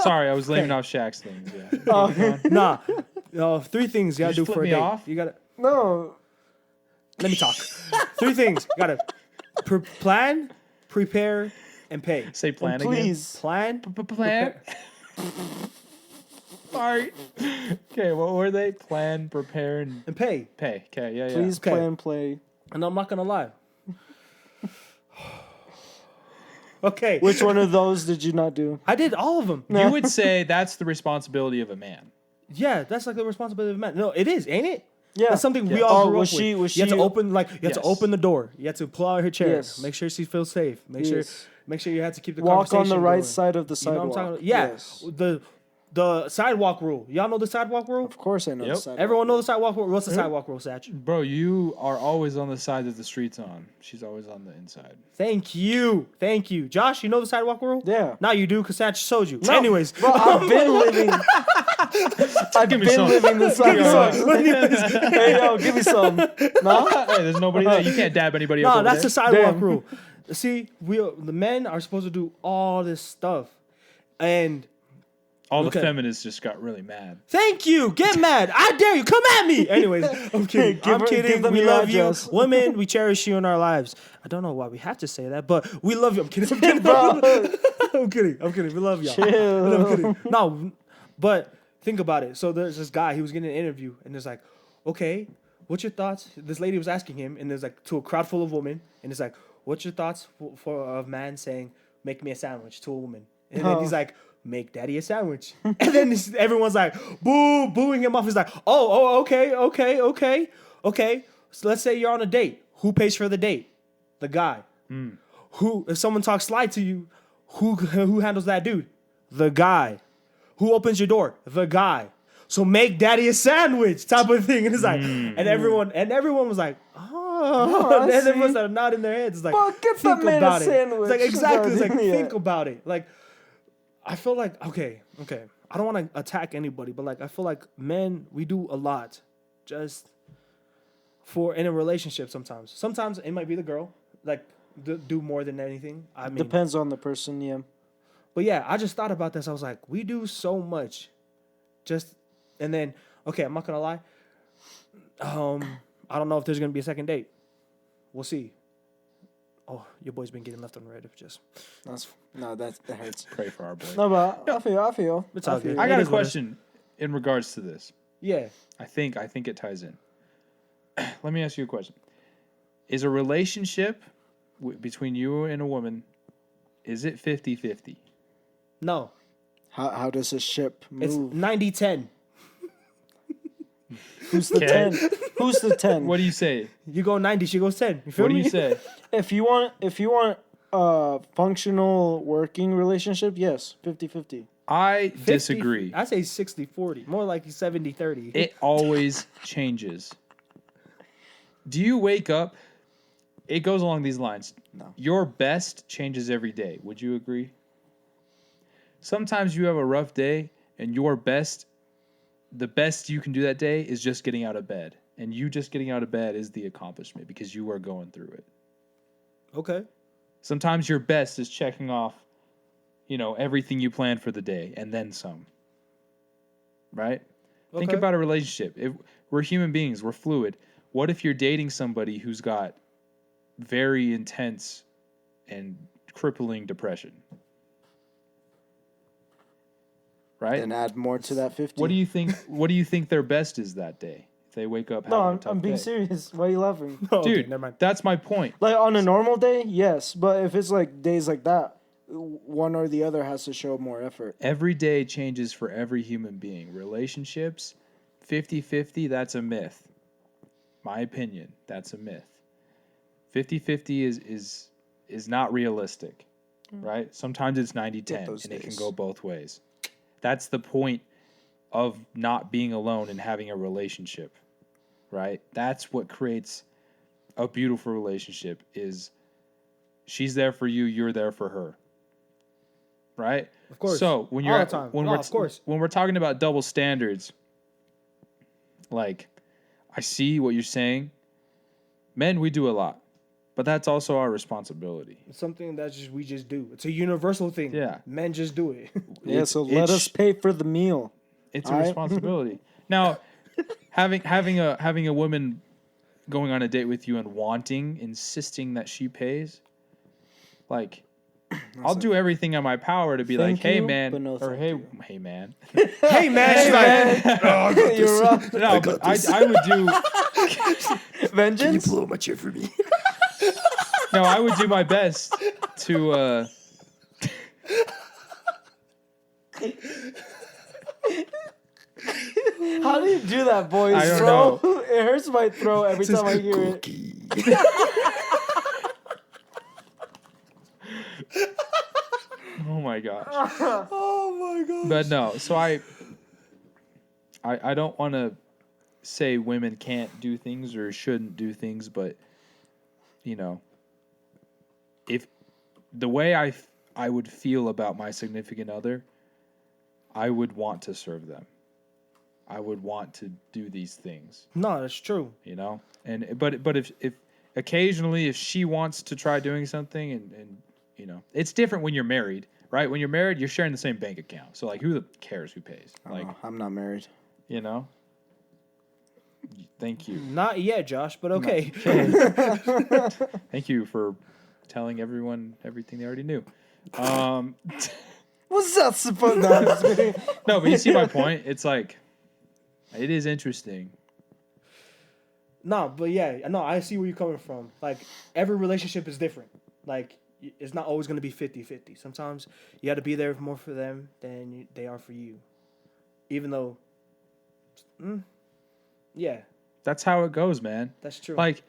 sorry, I was laying off Shaq's things. Yeah. Nah. 3 things you gotta You do just for a flip me date. off? You gotta No. let me talk. 3 things. You gotta plan, prepare, and pay. Say plan again. Please. Plan. Plan. Sorry. Okay, what were they? Plan, prepare, and And pay. pay. Okay, yeah. Please Okay. plan, play. And I'm not gonna lie. Okay. Which one of those did you not do? I did all of them. You would say that's the responsibility of a man. Yeah, that's like the responsibility of a man. No, it is, ain't it? Yeah. That's something we Yeah. all Oh, grew was up she- with. was You have to she- open Yes. open the door. You have to pull out her chair. Yes. Make sure she feels safe. Make Yes. sure you have to keep the Walk on conversation the right going. side of the You know sidewalk. what I'm talking about? Yeah. Yes. The sidewalk rule. Y'all know the sidewalk rule? Of course I know Yep. the sidewalk. Everyone know the sidewalk rule. What's the sidewalk rule, Satch? Bro, you are always on the side that the street's on. She's always on the inside. Thank you. Josh, you know the sidewalk rule? Yeah. Now you do because Satch showed you. No, Anyways. Bro, I've been living. I've Give me been some. living this Give me life. some. Hey, yo, give me some. No? Hey, there's nobody there. You can't dab anybody up No, over that's there. the sidewalk Damn. rule. See, the men are supposed to do all this stuff. And All Okay. the feminists just got really mad. thank you. Get mad. I dare you. Come at me. Anyways, I'm kidding. Give Give them we your love address. you. Women, we cherish you in our lives. I don't know why we have to say that, but we love you. I'm kidding. Bro. I'm kidding. We love y'all. Chill. I'm kidding. No, but think about it. So there's this guy, he was getting an interview, and there's like, okay, what's your thoughts? This lady was asking him, and there's like to a crowd full of women, and it's like, what's your thoughts for a man saying, make me a sandwich to a woman? And then he's like, make daddy a sandwich. And then everyone's like, booing him off. He's like, okay. So let's say you're on a date. Who pays for the date? The guy. Who, if someone talks slide to you, who handles that dude? The guy. Who opens your door? The guy. So make daddy a sandwich type of thing. And it's like, and everyone was like, I and then see. everyone started nodding their heads. It's like, Well, get think that man a about it. sandwich. It's like, exactly. It's like, Yeah. think about it. Like, I feel like, okay. I don't want to attack anybody, but like, I feel like men, we do a lot just in a relationship sometimes. Sometimes it might be the girl, like, do more than anything. I mean, Depends on the person, yeah. but yeah, I just thought about this. I was like, we do so much. And then, okay, I'm not going to lie. I don't know if there's going to be a second date. We'll see. Oh, your boy's been getting left on red. That hurts. Pray for our boy. No, but I feel. It's all good. I got It a is what it is. question in regards to this. Yeah. I think it ties in. Let me ask you a question. Is a relationship between you and a woman, is it 50-50? No, How does a ship it's move? 90-10. Who's the Okay. 10? Who's the 10? What do you say? You go 90, she goes 10. You feel What do me? you say? If you want a functional working relationship, yes, 50-50. I 50, disagree. I say 60-40. More like 70-30. It always changes. Do you wake up? It goes along these lines. No. Your best changes every day. Would you agree? Sometimes you have a rough day, and the best you can do that day is just getting out of bed. And you just getting out of bed is the accomplishment because you are going through it. Okay. Sometimes your best is checking off, everything you planned for the day and then some. Right? Think Okay. about a relationship. We're human beings, we're fluid. What if you're dating somebody who's got very intense and crippling depression? Right? And add more to that 50. What do you think their best is that day? If they wake up having No, a tough I'm being day? serious. Why are you laughing? Oh, okay, Dude, never mind. that's my point. Like on a normal day, yes, but if it's like days like that, one or the other has to show more effort. Every day changes for every human being. Relationships, 50-50, that's a myth. My opinion, that's a myth. 50-50 is not realistic, right? Sometimes it's 90-10, those and it can days. go both ways. That's the point of not being alone and having a relationship, right? That's what creates a beautiful relationship is she's there for you, you're there for her. Right? Of course. So when All you're the time. when Oh, we're of course. when we're talking about double standards, like I see what you're saying. Men, we do a lot, but that's also our responsibility. It's something that we just do. It's a universal thing. Yeah. Men just do it. Yeah, so let us pay for the meal. It's a All right? responsibility. Now, having a woman going on a date with you and insisting that she pays, like I'll do everything in my power to be Thank like, hey you, man, but no or thank hey, you. hey man. Hey man, she's like, You're wrong. No, but I would do. Vengeance? blow my chair for me. No, I would do my best to. How do you do that, boys? I don't bro? It hurts my throat every time I hear it. Oh my gosh. Oh my god. But no, so I don't want to say women can't do things or shouldn't do things, but if the way I would feel about my significant other, I would want to serve them. I would want to do these things, No, that's true. And but if occasionally if she wants to try doing something and it's different when you're married, right? When you're married, you're sharing the same bank account. So like who cares who pays? Like, I'm not married. Thank you. Not yet, Josh, but okay. Thank you for telling everyone everything they already knew. What's that supposed to No, but you see my point. It's like, it is interesting. No, but yeah, no, I see where you're coming from. Like, every relationship is different. Like, it's not always going to be 50-50. Sometimes you got to be there more for them than they are for you. Even though, yeah, That's how it goes, man. that's true. Like,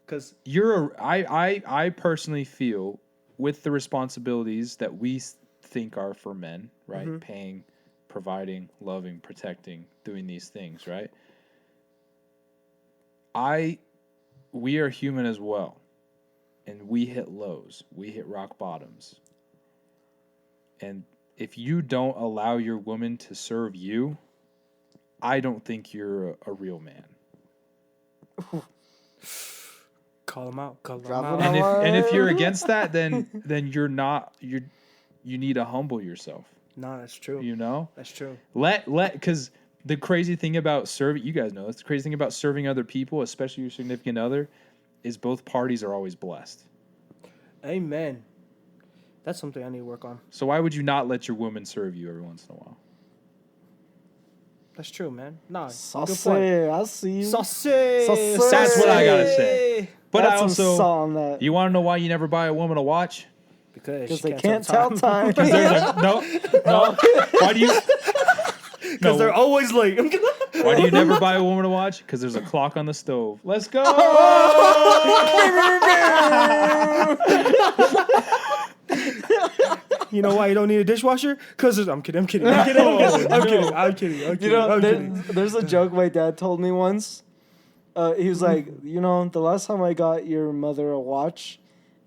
because I personally feel with the responsibilities that we think are for men, right? Mhm. Paying, providing, loving, protecting, doing these things, right? We are human as well. And we hit lows. We hit rock bottoms. And if you don't allow your woman to serve you, I don't think you're a real man. call them out. Call them Drop out. it out. And if you're against that, then you need to humble yourself. No, that's true. That's true. Because the crazy thing about serving, you guys know this, the crazy thing about serving other people, especially your significant other, is both parties are always blessed. Amen. That's something I need to work on. So why would you not let your woman serve you every once in a while? That's true, man. Nah, good Sauce, point. I see you. Sauce. Sauce. That's what I gotta say. But That's I some also, salt on that. you want to know why you never buy a woman a watch? Because they can't tell time. Because no. Why do you? Because they're always late. Why do you never buy a woman a watch? Because there's a clock on the stove. Let's go. You know why you don't need a dishwasher? Because I'm kidding. I'm kidding. There's a joke my dad told me once. He was like, the last time I got your mother a watch,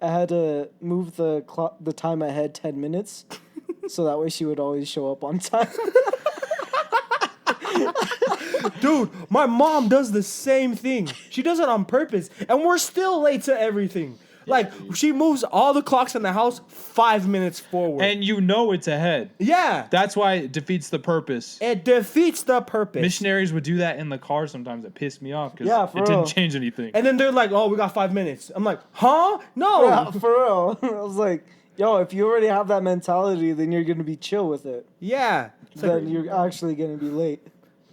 I had to move the time ahead 10 minutes, so that way she would always show up on time. Dude, my mom does the same thing. She does it on purpose, and we're still late to everything. Like, she moves all the clocks in the house 5 minutes forward. And you know it's ahead. Yeah. That's why it defeats the purpose. It defeats the purpose. Missionaries would do that in the car sometimes. That pissed me off because Yeah, for it didn't real. change anything. And then they're like, oh, we got 5 minutes. I'm like, huh? No. Yeah, for real. I was like, yo, if you already have that mentality, then you're going to be chill with it. Yeah. It's like, Then you're actually going to be late.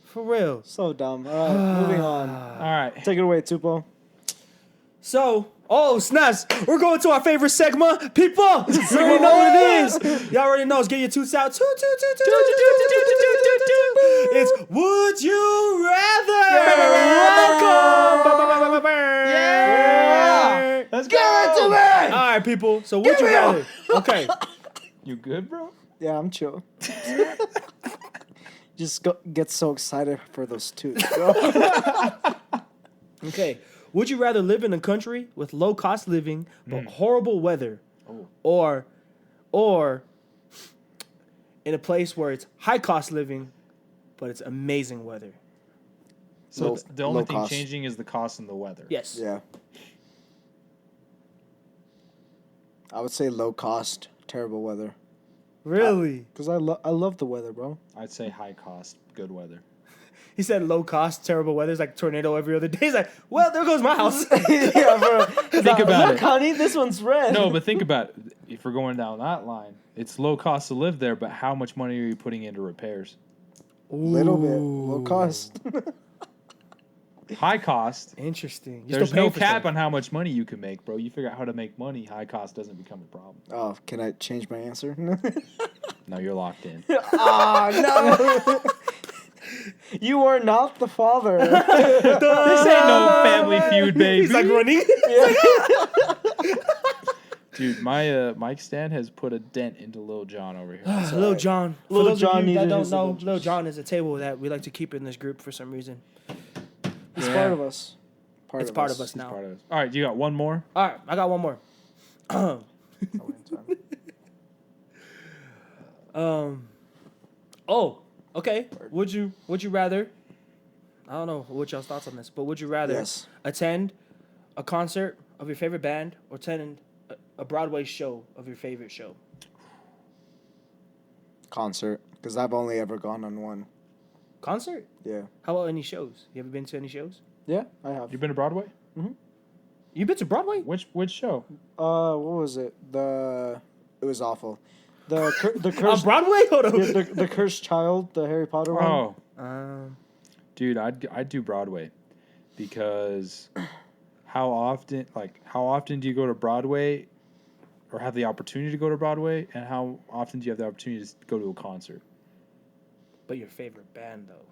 for real. So dumb. All right, moving on. All right. Take it away, Tupo. So, snaps. We're going to our favorite segment. People, you already know what it is. Y'all already know. Let's get your toots out. It's Would You Rather. Welcome. Yeah. Let's Give it to me! All right, people. So, would you rather? Okay. You good, bro? Yeah, I'm chill. Just get so excited for those toots, bro. Okay. Would you rather live in a country with low cost living but horrible weather, or in a place where it's high cost living but it's amazing weather? So the only low thing cost. changing is the cost and the weather. Yes. Yeah. I would say low cost, terrible weather. Really? Because I love the weather, bro. I'd say high cost, good weather. He said low cost, terrible weather. It's like tornado every other day. He's like, well, there goes my house. Yeah, bro. Think about Look, it. honey, this one's red. No, but think about it. If we're going down that line, it's low cost to live there, but how much money are you putting into repairs? Little bit. Low cost. High cost. Interesting. You're There's still paying no for cap stuff. on how much money you can make, bro. You figure out how to make money, high cost doesn't become a problem. Oh, can I change my answer? No, you're locked in. No. You are not the father. This ain't no Family Feud, baby. He's like running. Dude, my mic stand has put a dent into Lil Jon over here. Lil John. For Lil those John of you that needed don't his know, adventures. Lil John is a table that we like to keep in this group for some reason. He's Yeah. part of us. It's part of us now. Part of us. All right, you got one more? All right, I got one more. Okay. Would you rather? I don't know what y'all's thoughts on this, but would you rather Yes. attend a concert of your favorite band or attend a Broadway show of your favorite show? Concert. Because I've only ever gone on one. Concert? Yeah. How about any shows? You ever been to any shows? Yeah, I have. You been to Broadway? You been to Broadway? Which show? What was it? It was awful. The On cursed Broadway? Hold on. the cursed child, the Harry Potter one. Oh, Um, dude, I'd do Broadway because how often do you go to Broadway or have the opportunity to go to Broadway, and how often do you have the opportunity to go to a concert? but your favorite band though.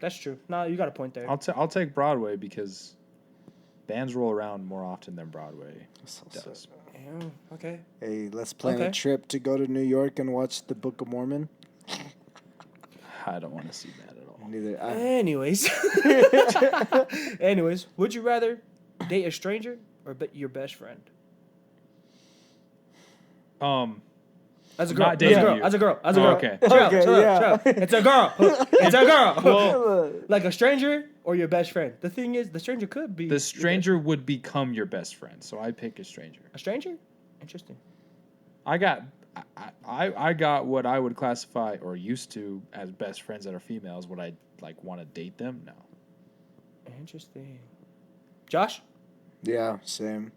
That's true. No, you got a point there. I'll take Broadway because bands roll around more often than Broadway So does. Yeah, okay. Hey, let's plan Okay. a trip to go to New York and watch the Book of Mormon. I don't want to see that at all. Neither. Anyways, would you rather date a stranger or your best friend? As a girl. Not dating you. As a girl. Oh, okay. Chill out, Okay, chill out, yeah. chill out. It's a girl. It's a girl. Well, Like a stranger or your best friend. The thing is, the stranger could be the stranger would become your best friend, so I pick a stranger. a stranger. Interesting. I got what I would classify or used to as best friends that are females. Would I like want to date them? No. Interesting. Josh. Yeah, same.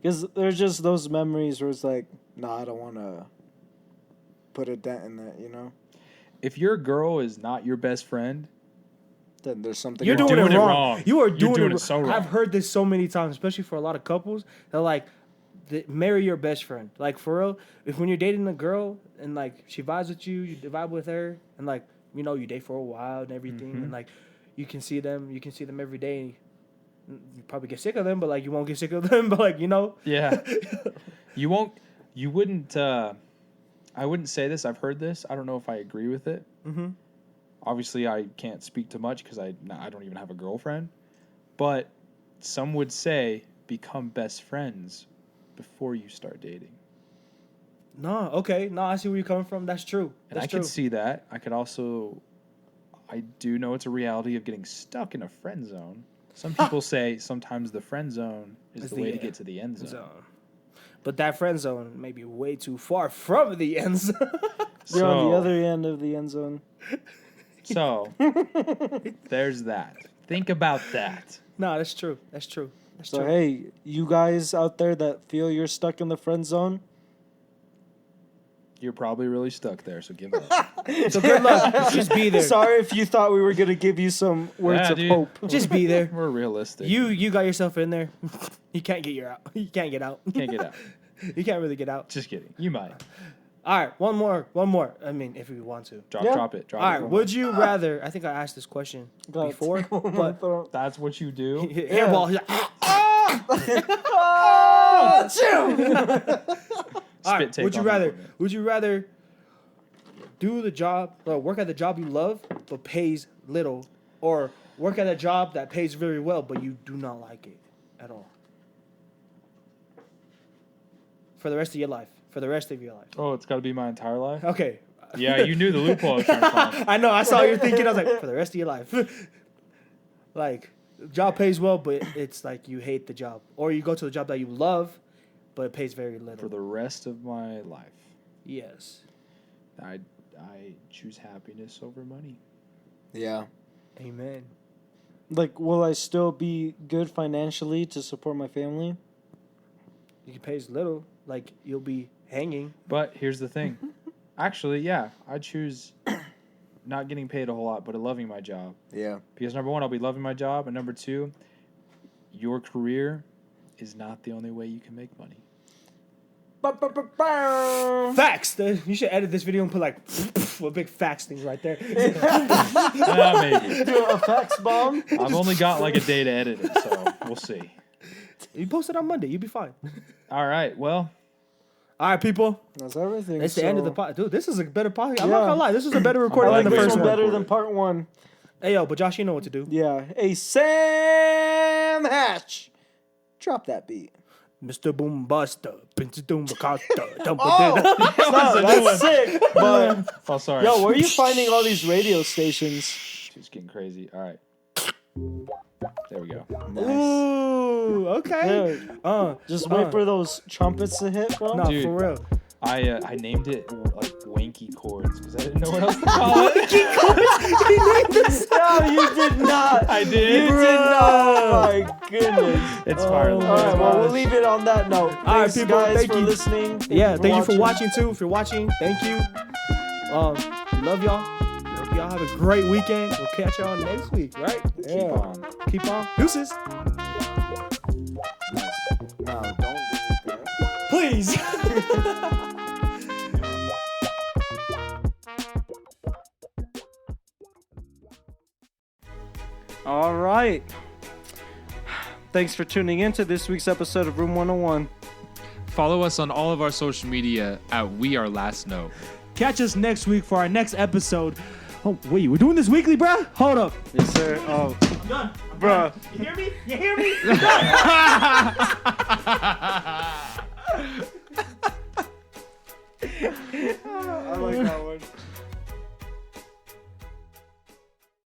Because there's just those memories where it's like, nah, I don't want to put a dent in that, you know? If your girl is not your best friend, then there's something You're wrong. doing it wrong. wrong. You are You're doing it so wrong. I've heard this so many times, especially for a lot of couples. They're like, marry your best friend. Like, for real, if when you're dating a girl and, like, she vibes with you, you vibe with her, and, like, you know, you date for a while and everything, and, like, you can see them every day. You probably get sick of them, but, like, you won't get sick of them, but, like, you know. Yeah. You wouldn't, I wouldn't say this. I've heard this. I don't know if I agree with it. Mm-hmm. Obviously, I can't speak to much because I don't even have a girlfriend. But some would say become best friends before you start dating. No, okay. No, I see where you're coming from. That's true. And I could see that. I could also, I do know it's a reality of getting stuck in a friend zone. Some people say sometimes the friend zone is the way to get to the end zone. But that friend zone may be way too far from the end zone. You're on the other end of the end zone. So, there's that. Think about that. No, that's true. That's true. That's So, true. hey, you guys out there that feel you're stuck in the friend zone, You're probably really stuck there, so give up. So good luck. Just be there. sorry if you thought we were going to give you some words of dude. hope. Just be there. We're realistic. You got yourself in there. You can't get out. You can't get out. Can't get out. You can't really get out. Just kidding. You might. All right, one more. I mean, if you want to. Drop it. All right, would you rather? I think I asked this question Go before, ahead. but That's what you do? hairball. He's like, all right, Take would you on the rather? moment. Would you rather do the job, or work at the job you love but pays little, or work at a job that pays very well but you do not like it at all for the rest of your life? For the rest of your life. Oh, it's got to be my entire life? Okay. Yeah, you knew the loophole I was trying to find. I know. I saw you thinking. I was like, for the rest of your life. Like, job pays well, but it's like you hate the job, or you go to a job that you love, but it pays very little. For the rest of my life, Yes. I choose happiness over money. Yeah. Amen. Like, will I still be good financially to support my family? You can pay as little. Like, you'll be hanging. But here's the thing. Actually, yeah, I choose not getting paid a whole lot, but loving my job. Yeah. Because number one, I'll be loving my job, and number two, your career is not the only way you can make money. Facts. You should edit this video and put like a big facts thing right there. Maybe. Do a fax bomb? I've only got like a day to edit it, so we'll see. You post it on Monday. You'll be fine. All right, well. All right, people. That's everything. It's the end of the pod. Dude, this is a better podcast. I'm Yeah. not gonna lie. This was a better recording I like than the this first one one. better than part one. Hey, yo, but Josh, you know what to do. Yeah. Hey, Sam Hatch. Drop that beat. Mr. Boombuster. Pinch Doom Bacasta. No, that's sick. But, Oh, sorry. yo, where are you finding all these radio stations? It's getting crazy. All right. There we go. Ooh, okay. Dude, just wait for those trumpets to hit, bro. No, Dude. for real. I named it like wanky chords because I didn't know what else to call it. No, you did not. I did. You did not. Oh my goodness. It's fire. All right, well, we'll leave it on that note. All right, Thanks, people, guys, thank for you. listening. Thank you for watching too. If you're watching, thank you. Love y'all. Hope y'all have a great weekend. We'll catch y'all next week, right? Yeah. Keep on. Deuces. No, don't delete that. Please. All right. Thanks for tuning in to this week's episode of Room 101. Follow us on all of our social media at We Are Last Note. Catch us next week for our next episode. Oh, wait, we're doing this weekly, bruh? Hold up. Yes, sir. Oh, Done. bruh. You hear me? You hear me? I like that one.